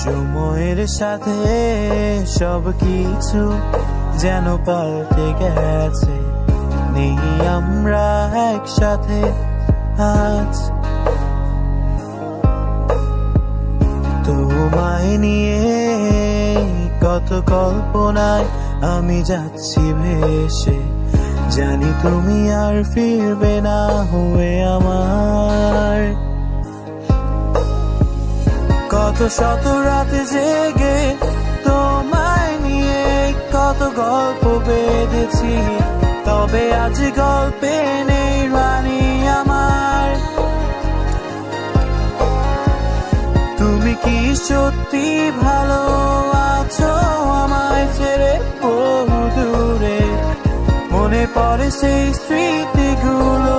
সময়ের সাথে সবকিছু যেন পাল্টে গেছে, নেই আমরা একসাথে আজ। তোমায় নিয়ে কত কল্পনায় আমি যাচ্ছি ভেসে, জানি তুমি আর ফিরবে না হয়ে আমার। কত শত রাতে জেগে তোমায় নিয়ে কত গল্প বেঁধেছি, তবে আজ গল্পে নেই রানী আমার। তুমি কি সত্যি ভালো আছো আমায় ছেড়ে বহু দূরে? মনে পড়ে সেই স্মৃতিগুলো